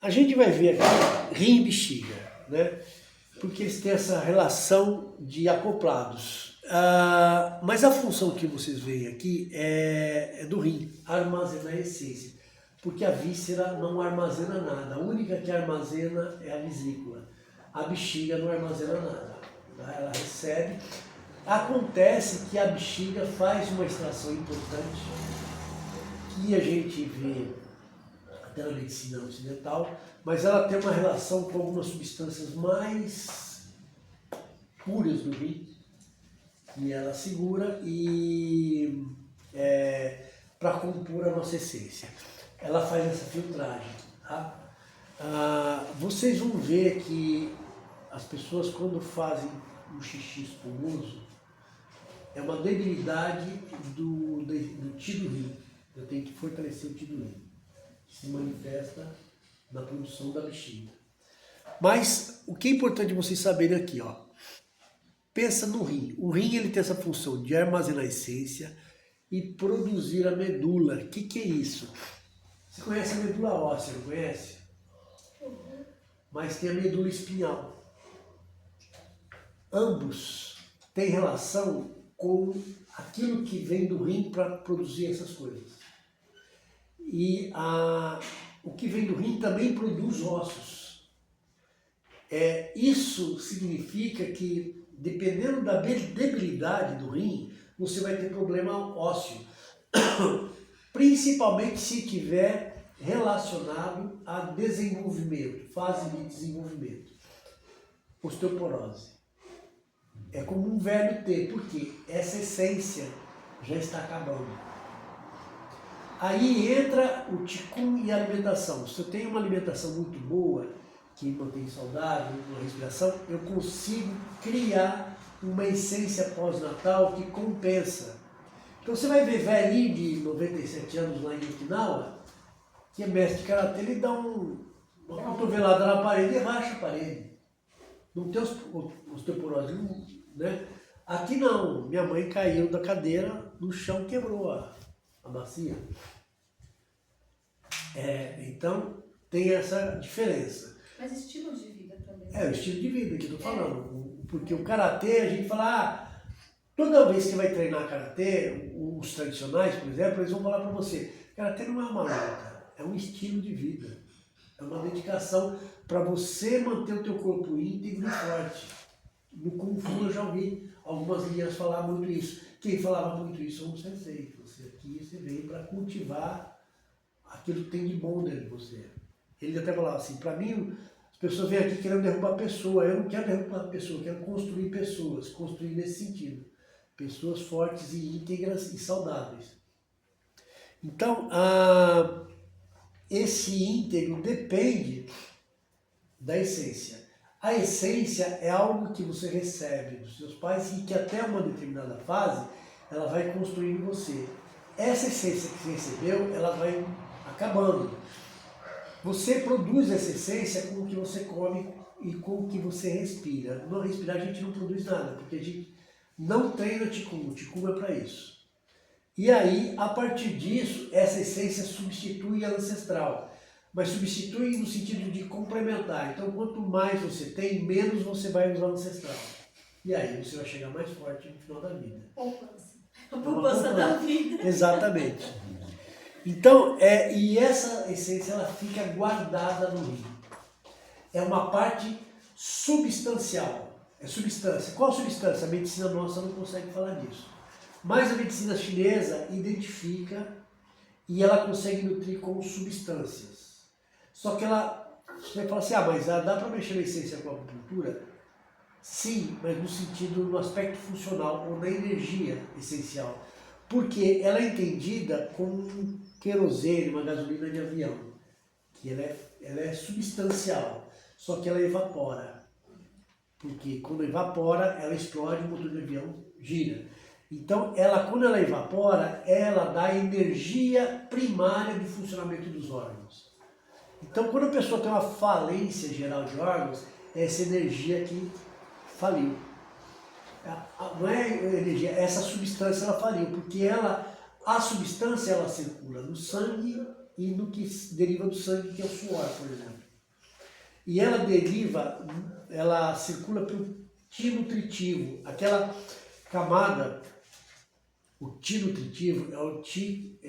A gente vai ver aqui rim e bexiga, né? Porque eles têm essa relação de acoplados. Mas a função que vocês veem aqui é do rim, armazenar a essência. Porque a víscera não armazena nada, a única que armazena é a vesícula. A bexiga não armazena nada, tá? Ela recebe. Acontece que a bexiga faz uma extração importante que a gente vê até na medicina ocidental, mas ela tem uma relação com algumas substâncias mais puras do rim, que ela segura e para compor a nossa essência. Ela faz essa filtragem. Tá? Vocês vão ver que as pessoas, quando fazem um xixi espumoso, é uma debilidade do tiro rim. Eu tenho que fortalecer o tiro rim, que se manifesta na produção da bexiga. Mas o que é importante vocês saberem aqui, ó, pensa no rim. O rim ele tem essa função de armazenar a essência e produzir a medula. O que é isso? Você conhece a medula óssea, não conhece? Mas tem a medula espinhal. Ambos têm relação com aquilo que vem do rim para produzir essas coisas. E o que vem do rim também produz ossos. Isso significa que, dependendo da debilidade do rim, você vai ter problema ósseo. Principalmente se tiver relacionado a desenvolvimento, fase de desenvolvimento. Osteoporose. É como um velho ter, porque essa essência já está acabando. Aí entra o Qigong e a alimentação. Se eu tenho uma alimentação muito boa, que mantém saudável, uma respiração, eu consigo criar uma essência pós-natal que compensa. Então você vai ver velhinho de 97 anos lá em Okinawa, que é mestre de karatê, ele dá uma cotovelada na parede e racha a parede. Não tem osteoporose, né? Aqui não, minha mãe caiu da cadeira no chão, quebrou a bacia. Então tem essa diferença. Mas estilo de vida também. É o estilo de vida que eu estou falando. Porque o karatê, a gente fala, toda vez que vai treinar karatê, os tradicionais, por exemplo, eles vão falar para você, karatê não é uma luta, é um estilo de vida. É uma dedicação para você manter o teu corpo íntegro e forte. No Kung Fu eu já ouvi algumas linhas falar muito isso. Quem falava muito isso são os senseis. Você veio para cultivar aquilo que tem de bom dentro de você. Ele até falava assim, para mim, as pessoas vêm aqui querendo derrubar a pessoa. Eu não quero derrubar a pessoa, eu quero construir pessoas, construir nesse sentido. Pessoas fortes e íntegras e saudáveis. Então, esse íntegro depende da essência. A essência é algo que você recebe dos seus pais e que até uma determinada fase ela vai construir em você. Essa essência que você recebeu, ela vai acabando. Você produz essa essência com o que você come e com o que você respira. Não respirar a gente não produz nada, porque a gente não treina Qigong. O Qigong é para isso. E aí, a partir disso, essa essência substitui a ancestral. Mas substitui no sentido de complementar. Então, quanto mais você tem, menos você vai usar o ancestral. E aí você vai chegar mais forte no final da vida. Poupança. A poupança da vida. Exatamente. Então, e essa essência ela fica guardada no rim. É uma parte substancial. É substância. Qual substância? A medicina nossa não consegue falar disso. Mas a medicina chinesa identifica e ela consegue nutrir com substâncias. Só que você vai falar assim, mas dá para mexer na essência com a acupuntura? Sim, mas no sentido, no aspecto funcional ou na energia essencial. Porque ela é entendida como um querosene, uma gasolina de avião. Que ela é substancial, só que ela evapora. Porque quando evapora, ela explode, o motor de avião gira. Então, quando ela evapora, ela dá energia primária de funcionamento dos órgãos. Então, quando a pessoa tem uma falência geral de órgãos, é essa energia que faliu. Não é energia, essa substância ela faliu, porque a substância ela circula no sangue e no que deriva do sangue, que é o suor, por exemplo. E ela deriva, ela circula pelo Ti nutritivo, aquela camada. O Ti nutritivo é o Ti,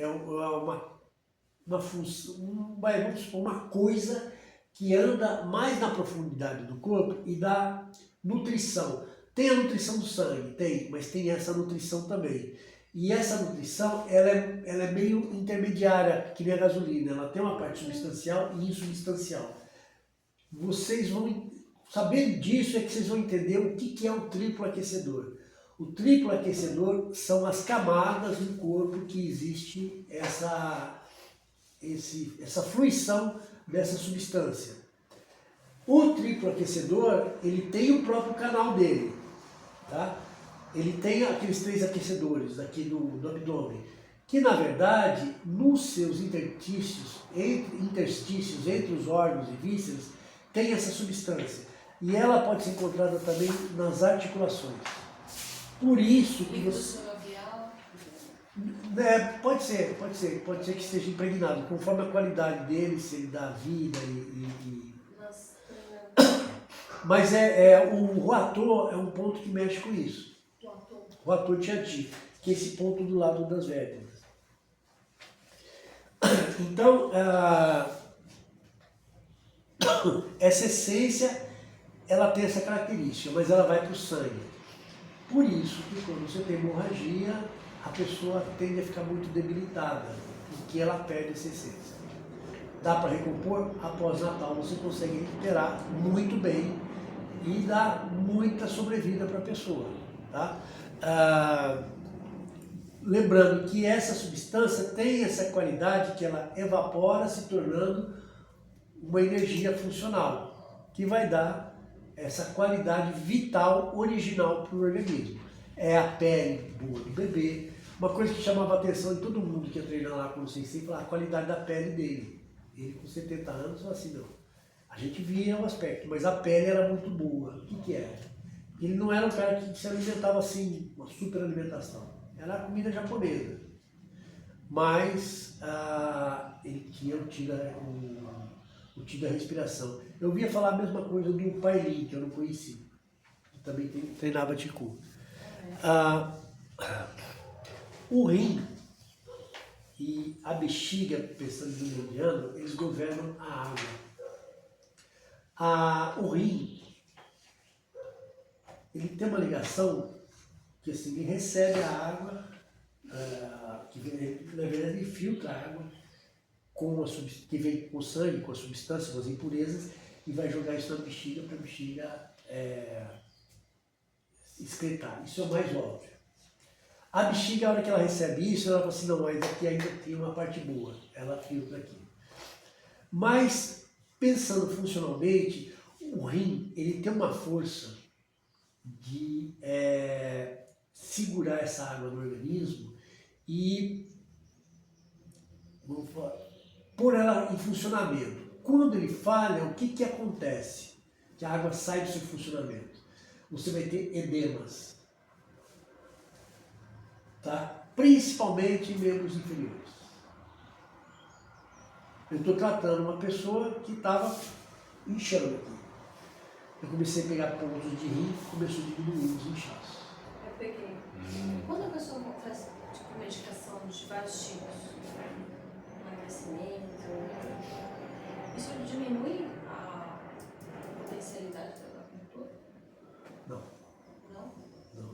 uma função, vamos supor, uma coisa que anda mais na profundidade do corpo e dá nutrição. Tem a nutrição do sangue, tem, mas tem essa nutrição também. E essa nutrição, ela é meio intermediária, que nem a gasolina. Ela tem uma parte substancial e insubstancial. Vocês vão, sabendo disso, é que vocês vão entender o que é o triplo aquecedor. O triplo aquecedor são as camadas do corpo que existe essa fruição dessa substância. O triplo aquecedor, ele tem o próprio canal dele, tá? Ele tem aqueles 3 aquecedores aqui do abdômen, que na verdade, nos seus interstícios entre os órgãos e vísceras, tem essa substância. E ela pode ser encontrada também nas articulações. Por isso que você... Pode ser que esteja impregnado, conforme a qualidade dele, se ele dá vida Mas o roator é um ponto que mexe com isso. O roator Tianti, que é esse ponto do lado das vértebras. Então, essa essência, ela tem essa característica, mas ela vai para o sangue. Por isso que quando você tem hemorragia, a pessoa tende a ficar muito debilitada, porque ela perde essa essência. Dá para recompor? Após Natal você consegue recuperar muito bem e dá muita sobrevida para a pessoa. Tá? Lembrando que essa substância tem essa qualidade que ela evapora, se tornando uma energia funcional, que vai dar essa qualidade vital original para o organismo. É a pele boa do bebê. Uma coisa que chamava a atenção de todo mundo que ia treinar lá com o Sensei, falar a qualidade da pele dele. Ele com 70 anos falou assim, não. A gente via o aspecto, mas a pele era muito boa. O que era? Ele não era um cara que se alimentava assim, uma super alimentação. Era a comida japonesa. Mas ele tinha o ti da respiração. Eu via falar a mesma coisa do Pai Lin, que eu não conheci. Eu também treinava Tiku. O rim e a bexiga, pensando no indiano, eles governam a água. O rim, ele tem uma ligação que assim, ele recebe a água, que na verdade ele filtra a água que vem com o sangue, com a substância, com as impurezas, e vai jogar isso na bexiga para a bexiga excretar. Isso é o mais óbvio. A bexiga, a hora que ela recebe isso, ela fala assim, não, mas aqui ainda tem uma parte boa, ela filtra aqui. Mas, pensando funcionalmente, o rim, ele tem uma força de segurar essa água no organismo e pôr ela em funcionamento. Quando ele falha, o que acontece? Que a água sai do seu funcionamento. Você vai ter edemas. Tá? Principalmente em membros inferiores. Eu estou tratando uma pessoa que estava inchando aqui. Eu comecei a pegar pontos de rim, começou a diminuir os inchaços. Eu peguei. Quando a pessoa faz tipo, medicação de vários tipos, emagrecimento, isso diminui a potencialidade da acupuntura? Não. Não?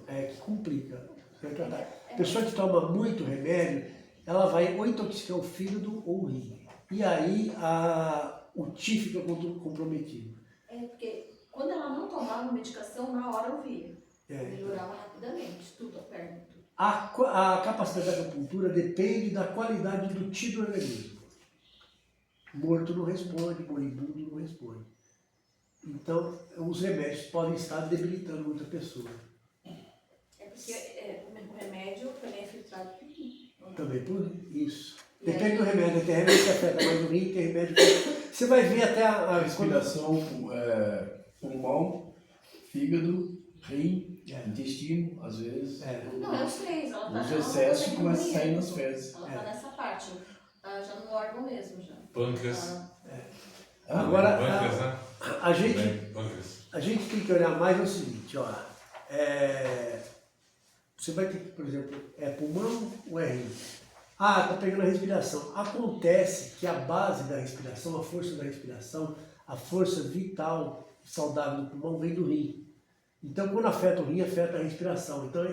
É que complica. A pessoa que toma muito remédio, ela vai ou intoxicar o fígado ou o rim. E aí o ti fica comprometido. Porque quando ela não tomava medicação, na hora eu via. É. Melhorava rapidamente, tudo, a perna, tudo. A capacidade da acupuntura depende da qualidade do ti do organismo. Morto não responde, moribundo não responde. Então, os remédios podem estar debilitando muita pessoa. É porque o remédio também é filtrado por rim. Também por isso. Depende do remédio. Tem remédio que afeta mais o rim, tem remédio que... Você vai ver até a respiração, pulmão, fígado, rim, intestino, às vezes. Não, é os três. Os excessos começam a sair nas fezes. Ela está nessa parte, já no órgão mesmo. Já. Pâncreas. Agora, Pâncreas, né? a gente tem que olhar mais o seguinte, ó. Você vai ter que, por exemplo, é pulmão ou é rim? Ah, tá pegando a respiração. Acontece que a base da respiração, a força da respiração, a força vital, saudável do pulmão vem do rim. Então, quando afeta o rim, afeta a respiração. Então,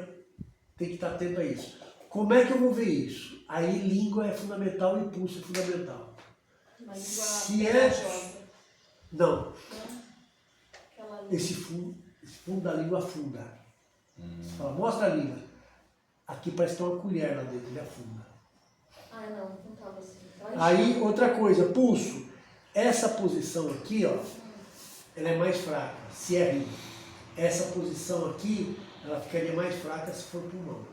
tem que estar atento a isso. Como é que eu vou ver isso? Aí, língua é fundamental e pulso é fundamental. Uma língua Se pegajosa. Não. Aquela língua. Esse fundo da língua afunda. Você fala, mostra a língua. Aqui parece que tem uma colher lá dentro, ele afunda. Ah, não estava assim. Aí, outra coisa, pulso. Essa posição aqui, ó, ela é mais fraca, se é rim. Essa posição aqui, ela ficaria mais fraca se for pulmão.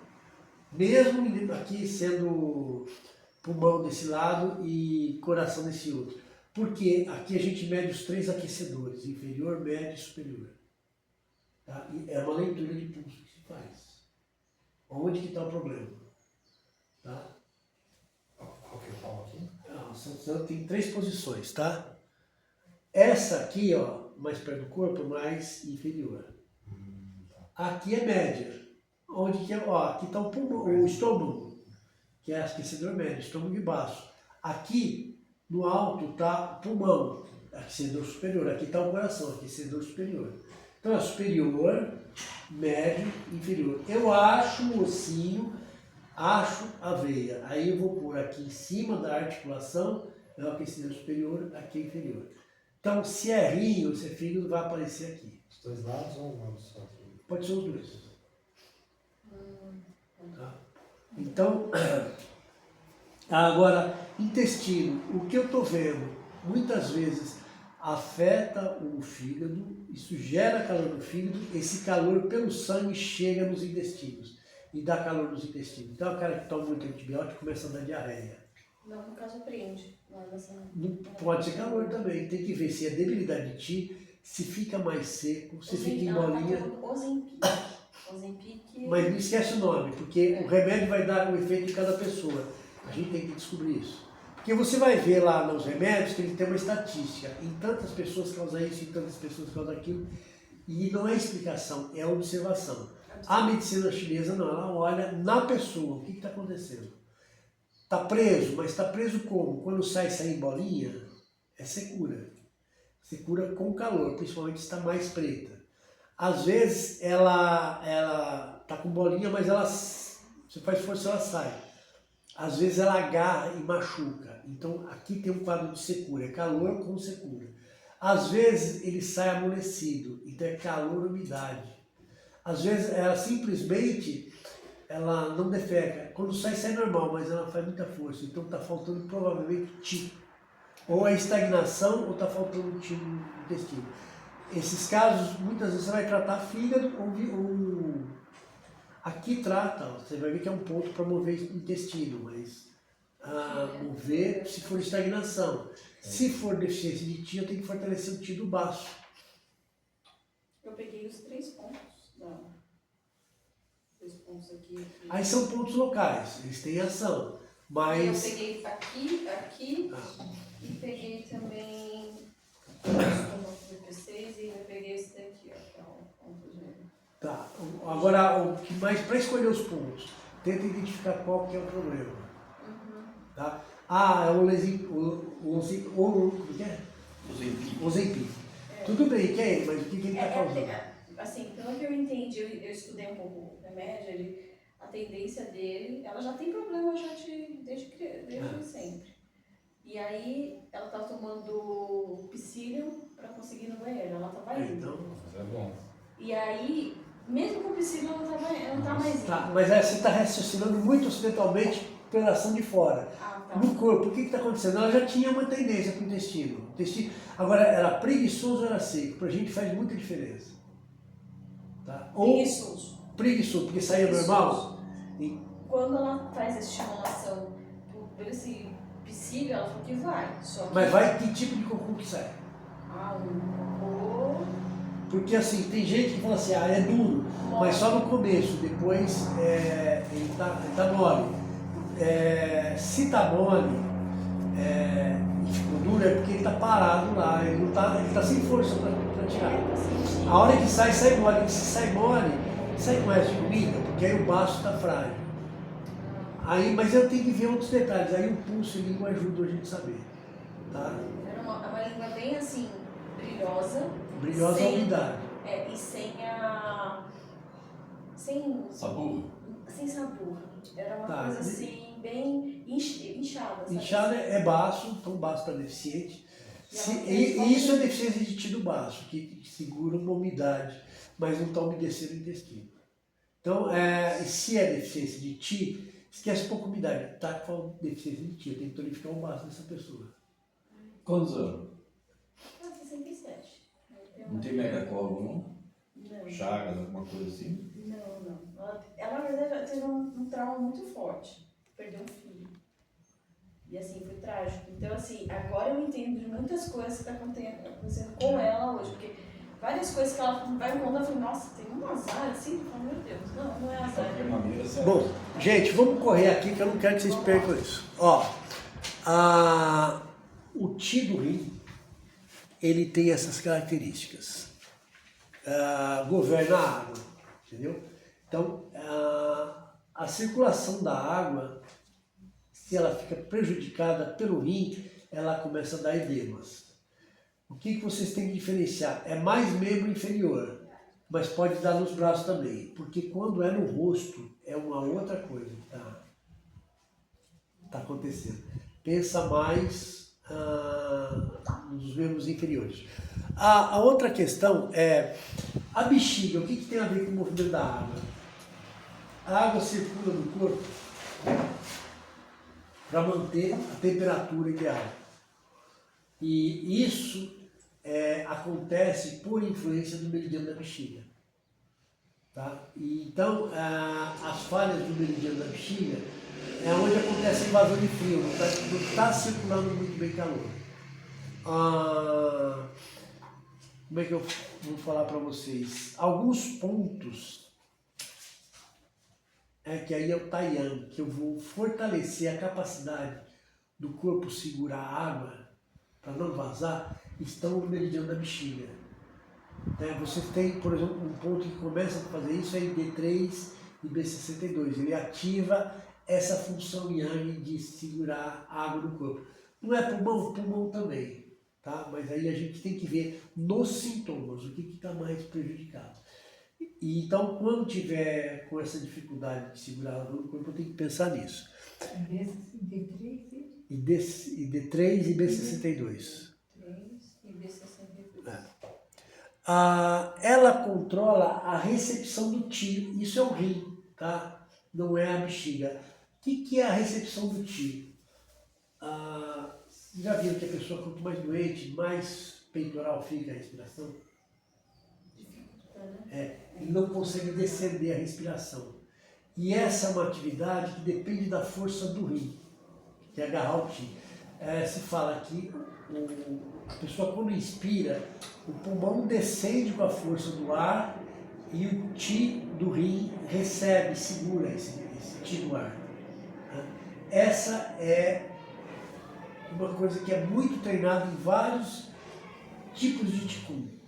Mesmo aqui sendo pulmão desse lado e coração desse outro. Porque aqui a gente mede os 3 aquecedores, inferior, médio e superior. Tá? E é uma leitura de pulso que se faz. Onde que está o problema? Tá? Qual que é o pau aqui? Não, tem 3 posições, tá? Essa aqui, ó, mais perto do corpo, mais inferior. Aqui é média. Onde que é? Ó, aqui está o pulmão, o estômago, que é aquecedor médio, estômago e baço. Aqui, no alto, está o pulmão, aquecedor superior. Aqui está o coração, aquecedor superior. Então é superior, médio, inferior. Eu acho o ossinho, acho a veia. Aí eu vou pôr aqui em cima da articulação, é o aquecedor superior, aqui é inferior. Então, se é rim ou se é fígado, vai aparecer aqui. Os 2 lados ou um lado só? Pode ser os 2. Tá? Então, agora, intestino. O que eu estou vendo, muitas vezes, afeta o fígado, isso gera calor no fígado, esse calor pelo sangue chega nos intestinos e dá calor nos intestinos. Então, o cara que toma muito antibiótico começa a dar diarreia. Não, no caso prende. Não pode ser calor também, tem que ver se é debilidade de ti, se fica mais seco, se fica em bolinha. Ozempic. Mas não esquece o nome, porque o remédio vai dar o efeito de cada pessoa. A gente tem que descobrir isso. Porque você vai ver lá nos remédios que ele tem uma estatística. Em tantas pessoas causa isso, em tantas pessoas causa aquilo. E não é explicação, é observação. A medicina chinesa não, ela olha na pessoa, o que está acontecendo. Está preso, mas está preso como? Quando sai em bolinha, é secura. Secura com calor, principalmente se está mais preta. Às vezes ela está com bolinha, mas você faz força, ela sai. Às vezes ela agarra e machuca. Então aqui tem um quadro de secura, é calor com secura. Às vezes ele sai amolecido, então é calor e umidade. Às vezes ela simplesmente não defeca. Quando sai normal, mas ela faz muita força. Então está faltando provavelmente ti. Ou é estagnação ou está faltando ti no intestino. Esses casos, muitas vezes você vai tratar fígado ou aqui trata, você vai ver que é um ponto para mover o intestino, mas mover se for estagnação. Se for deficiência de ti, eu tenho que fortalecer o ti do baço. Eu peguei os 3 pontos Os pontos aqui. Aí são pontos locais, eles têm ação, mas... Eu peguei aqui e peguei também o P6 e eu peguei esse daqui, ó, que é um ponto de... Tá, agora o que mais, para escolher os pontos, tenta identificar qual que é o problema. Tá? É o Ozempic. Tudo bem, que é ele, mas o que ele está causando? Assim, pelo que eu entendi, eu estudei um pouco o remédio, a tendência dele, ela já tem problema desde sempre. E aí, ela tá tomando Psyllium para conseguir ir no banheiro, ela tava indo. Então, É bom. E aí, mesmo com o Psyllium, ela não tá mais indo. tá, mas você está raciocinando muito ocidentalmente pela ação de fora. Tá. No corpo, o que está acontecendo? Ela já tinha uma tendência para o intestino. Agora, era preguiçoso ou era seco? Para a gente faz muita diferença. Tá? Ou preguiçoso, porque saía normal. Quando ela faz a estimulação por esse Psyllium, ela falou que vai. Só que... Mas vai que tipo de cocô que sai? um cocô... Porque assim, tem gente que fala assim, é duro, mas só no começo, depois ele tá mole. Se tá mole, e ficou duro é porque ele está parado lá, ele tá sem força para tirar. Tá sentindo. A hora que sai mole. Se sai mole, sai com mais de comida, porque aí o baço está frágil. Aí, mas eu tenho que ver outros detalhes, aí o pulso e a língua ajudam a gente a saber. Tá? Era uma língua bem assim, brilhosa. Brilhosa a sem- umidade. E sem a. Sem Sabor? sabor. Era uma Tá, coisa e- assim, bem inchada. Sabe? Inchada é baço, então baço para deficiente. Não, E isso é deficiência de tiro baço, que segura uma umidade, mas não está umedecendo o intestino. Então, se é deficiência de ti, esquece um pouco a umidade. Tá com deficiência de ti, eu tenho que tonificar o baço dessa pessoa. Quantos anos? 67. Não tem megacolo, não? Não. Chagas, alguma coisa assim? Não. Ela, na verdade, teve um trauma muito forte. Perdeu um filho. E assim, foi trágico. Então, assim, agora eu entendo de muitas coisas que estão acontecendo com ela hoje. Porque várias coisas que ela vai contando, eu falo, nossa, tem um azar assim? Eu falo, meu Deus, não é azar. Qualquer maneira, certo? Bom, gente, vamos correr aqui que eu não quero que vocês percam isso. Ó, o Ti do rim, ele tem essas características. Governa a água, entendeu? Então, a circulação da água, se ela fica prejudicada pelo rim, ela começa a dar edemas. O que vocês têm que diferenciar? É mais membro inferior, mas pode dar nos braços também, porque quando é no rosto, é uma outra coisa que tá acontecendo. Pensa mais nos membros inferiores. A outra questão é a bexiga. O que tem a ver com o movimento da água? A água circula no corpo para manter a temperatura ideal. E isso acontece por influência do meridiano da bexiga. Tá? E, então, as falhas do meridiano da bexiga é onde acontece a invasão de frio, não está circulando muito bem calor. Como é que eu vou falar para vocês? Alguns pontos que aí é o Taiyang, que eu vou fortalecer a capacidade do corpo segurar a água para não vazar, estão no meridiano da bexiga. Você tem, por exemplo, um ponto que começa a fazer isso é em D3 e B62. Ele ativa essa função Yang de segurar a água no corpo. Não é pulmão, pulmão também, tá? Mas aí a gente tem que ver nos sintomas o que está mais prejudicado. E então, quando tiver com essa dificuldade de segurar a água no corpo, eu tenho que pensar nisso. E D3 e B62. 3 e B62. Ela controla a recepção do Ti, isso é o rim, tá? Não é a bexiga. O que é a recepção do Ti? Já viram que a pessoa, quanto mais doente, mais peitoral fica a respiração? Ele não consegue descender a respiração. E essa é uma atividade que depende da força do rim, que é agarrar o Ti. Se fala que a pessoa, quando inspira, o pulmão descende com a força do ar e o Ti do rim recebe, segura esse Ti do ar. Essa é uma coisa que é muito treinada em vários tipos de Qigong,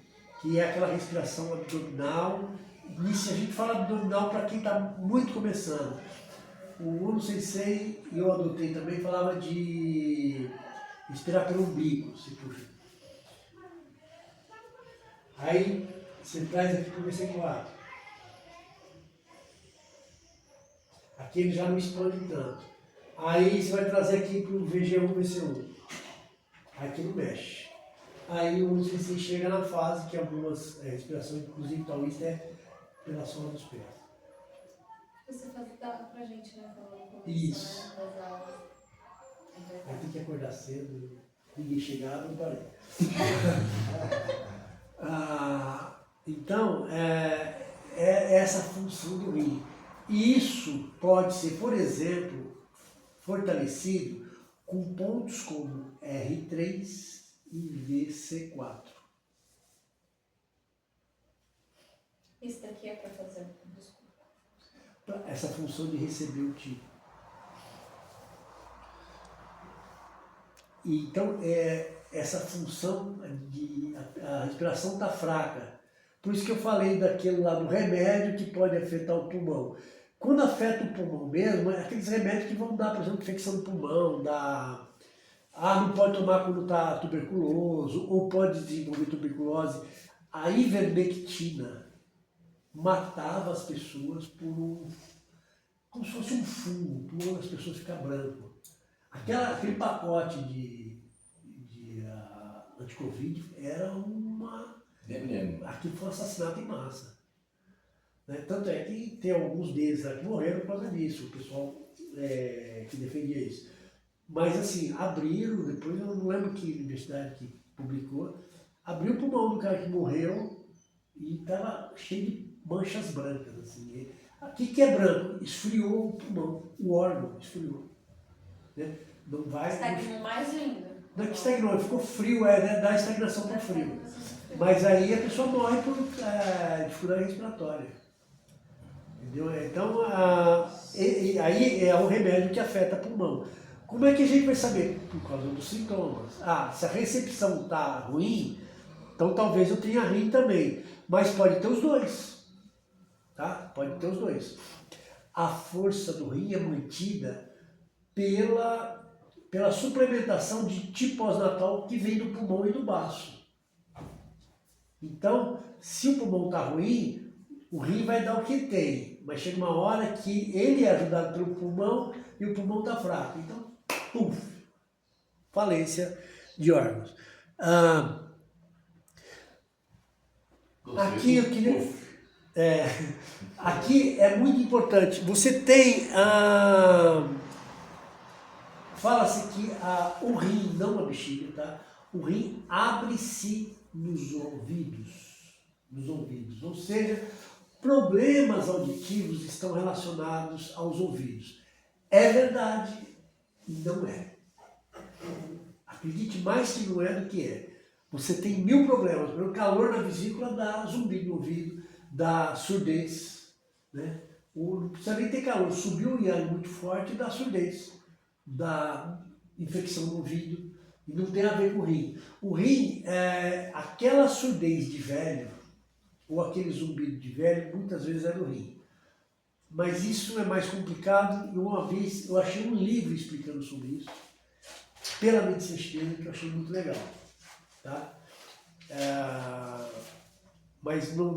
que é aquela respiração abdominal. Nisso a gente fala abdominal para quem está muito começando. O Uno Sensei, e eu adotei também, falava de respirar pelo umbigo, se puxa. Aí você traz aqui para o VC4. Aqui ele já não expande tanto. Aí você vai trazer aqui para o VG1, VC1. Aqui não mexe. Aí o Sensei chega na fase que algumas respirações, inclusive taoísta, é pela sola dos pés. Você dava pra gente, né? Isso. Né, das aulas. Aí tem que acordar cedo, ninguém chegar, não parei. Então, é essa função do rim. E isso pode ser, por exemplo, fortalecido com pontos como R3 e VC4. Isso daqui é pra fazer, desculpa. Essa função de receber o Ti. Então, essa função a respiração está fraca. Por isso que eu falei daquele lá do remédio que pode afetar o pulmão. Quando afeta o pulmão mesmo, é aqueles remédios que vão dar, por exemplo, infecção do pulmão, não pode tomar quando está tuberculoso, ou pode desenvolver tuberculose. A ivermectina matava as pessoas como se fosse um fungo, por as pessoas ficar branco. Aquele pacote de anti-Covid era aqui foi um assassinato em massa. Né? Tanto é que tem alguns deles lá que morreram por causa disso, o pessoal que defendia isso. Mas assim, abriram, depois eu não lembro que universidade que publicou, abriu o pulmão do cara que morreu e estava cheio de manchas brancas. Assim. O que é branco? Esfriou o pulmão, o órgão esfriou. Né? Não vai. Estagnou mais ainda. Não é que estagnou, ficou frio, né? Dá estagnação para frio. Mas aí a pessoa morre por dificuldade respiratória. Entendeu? Então, aí é um remédio que afeta o pulmão. Como é que a gente vai saber? Por causa dos sintomas. Se a recepção está ruim, então talvez eu tenha rim também. Mas pode ter os dois. Tá? Pode ter os dois. A força do rim é mantida pela suplementação de tipo pós-natal que vem do pulmão e do baço. Então, se o pulmão está ruim, o rim vai dar o que tem, mas chega uma hora que ele é ajudado pelo pulmão e o pulmão está fraco. Então, falência de órgãos. Aqui eu queria... aqui é muito importante. Você tem... Fala-se que o rim, não a bexiga, tá? O rim abre-se nos ouvidos. Ou seja, problemas auditivos estão relacionados aos ouvidos. É verdade e não é. Acredite mais que não é do que é. Você tem 1000 problemas. O calor na vesícula dá zumbido no ouvido, dá surdez. Né? Não precisa nem ter calor. Subiu o iano muito forte e dá surdez. Dá infecção no ouvido. E não tem a ver com o rim. O rim é aquela surdez de velho, ou aquele zumbido de velho, muitas vezes é do rim. Mas isso é mais complicado. E uma vez eu achei um livro explicando sobre isso, pela medicina chinesa, que eu achei muito legal. Tá? Mas não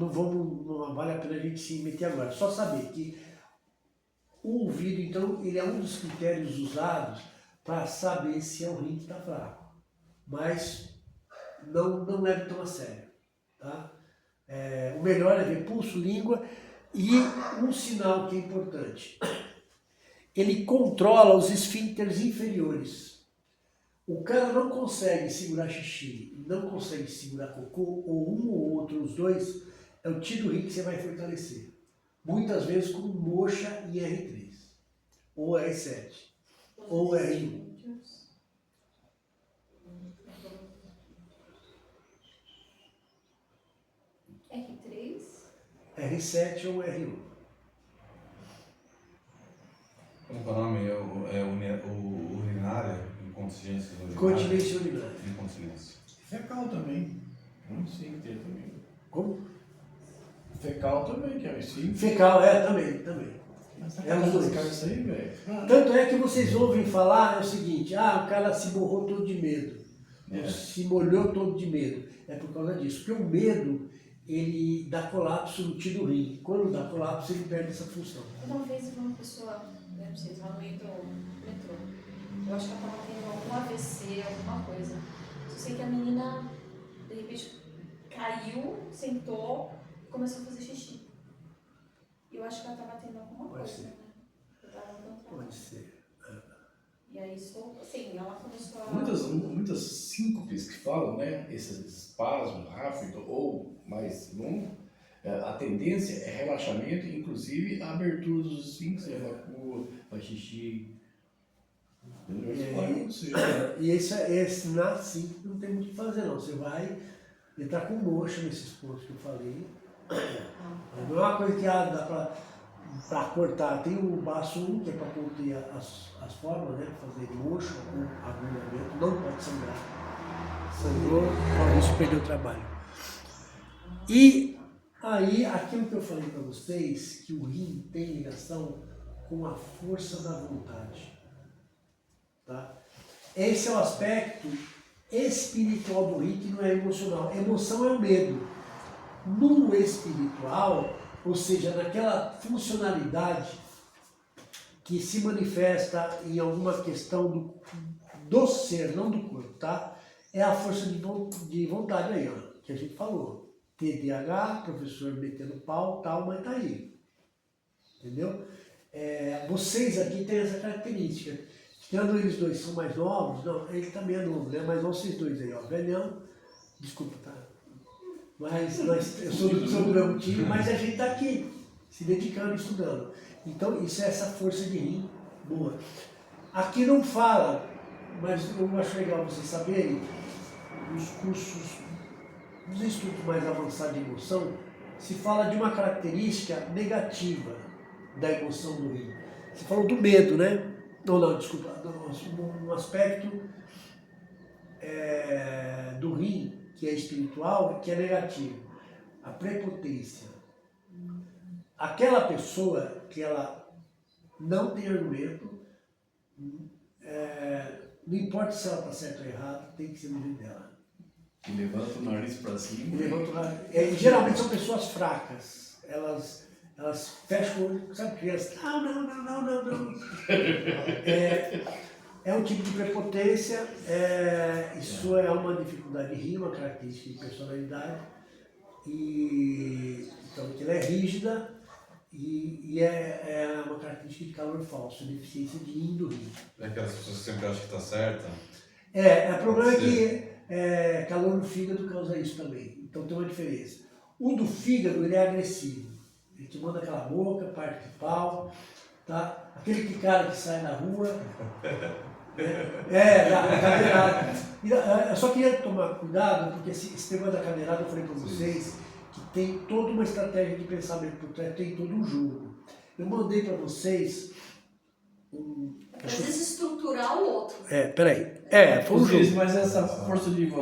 vale a pena a gente se meter agora. Só saber que o ouvido, então, ele é um dos critérios usados para saber se é o rim que está fraco. Mas não leve tão a sério. Tá? O melhor é ver pulso, língua e um sinal que é importante. Ele controla os esfíncteres inferiores. O cara não consegue segurar xixi, não consegue segurar cocô, ou um ou outro, os dois, é o tiro rim que você vai fortalecer. Muitas vezes com moxa e R3, ou R7, ou R1. R3. R7 ou R1. Como é o nome? Urinária? Incontinência urinária? Continência urinária. Incontinência. Fecal também. Não sei que tem também. Como? Fecal também, que é assim. Fecal, também. Mas tá É os dois. isso aí, velho. Tanto é que vocês ouvem falar o seguinte, o cara se borrou todo de medo, se molhou todo de medo. É por causa disso, porque o medo, ele dá colapso no tiro rim. Quando dá colapso, ele perde essa função. Uma vez uma pessoa, não sei, estava no metrô, eu acho que ela estava tendo algum AVC, alguma coisa. Só sei que a menina, de repente, caiu, sentou e começou a fazer xixi. Eu acho que ela estava tendo alguma Pode coisa, ser. né? Eu tava no Pode ser. E aí, assim, ela começou a... Muitas síncopes que falam, né? Esse espasmo rápido ou mais longo, a tendência é relaxamento, inclusive a abertura dos esfíncteres, evacua, faz xixi. E esse nasce, não tem muito o que fazer não. Você vai entrar com moxa nesses pontos que eu falei. Não é uma coisa que dá pra... para cortar, tem o baço 1, que é para conter as formas, né? Fazer mocho ou agulhamento, não pode sangrar. Sangrou, por isso perdeu o trabalho. E aí, aquilo que eu falei para vocês, que o rim tem ligação com a força da vontade. Tá? Esse é o aspecto espiritual do rim, que não é emocional. Emoção é o medo. No espiritual, ou seja, naquela funcionalidade que se manifesta em alguma questão do ser, não do corpo, tá? É a força de vontade aí, ó, que a gente falou. TDAH, professor metendo pau, tal, mas tá aí. Entendeu? Vocês aqui têm essa característica. Tirando eles dois são mais novos, não, ele também é novo, né? Mas vocês dois aí, ó, velhão, desculpa, tá? Mas eu sou do meu time, mas a gente está aqui, se dedicando, estudando. Então, isso é essa força de rim boa. Aqui não fala, mas eu acho legal vocês saberem, nos cursos, nos estudos mais avançados de emoção, se fala de uma característica negativa da emoção do rim. Você falou do medo, né? Não, desculpa, um aspecto do rim, que é espiritual, que é negativo. A prepotência. Aquela pessoa que ela não tem argumento, não importa se ela está certa ou errada, tem que ser no jeito dela. E levanta o nariz para cima. Geralmente são pessoas fracas. Elas fecham o olho, sabe, criança? Não. É um tipo de prepotência, isso é uma dificuldade de rir, uma característica de personalidade, então que ela é rígida e é uma característica de calor falso, deficiência de rim do rim. É aquelas pessoas que sempre acham que está certa. O problema é que calor no fígado causa isso também, então tem uma diferença. O do fígado, ele é agressivo, ele te manda aquela boca, parte de pau, tá? Aquele cara que sai na rua... da cadeirada. Eu só queria tomar cuidado, porque esse tema da cadeirada, eu falei para vocês, que tem toda uma estratégia de pensamento por trás, tem todo um jogo. Eu mandei para vocês Às vezes estruturar o outro. peraí. Foi um jogo. Mas essa força de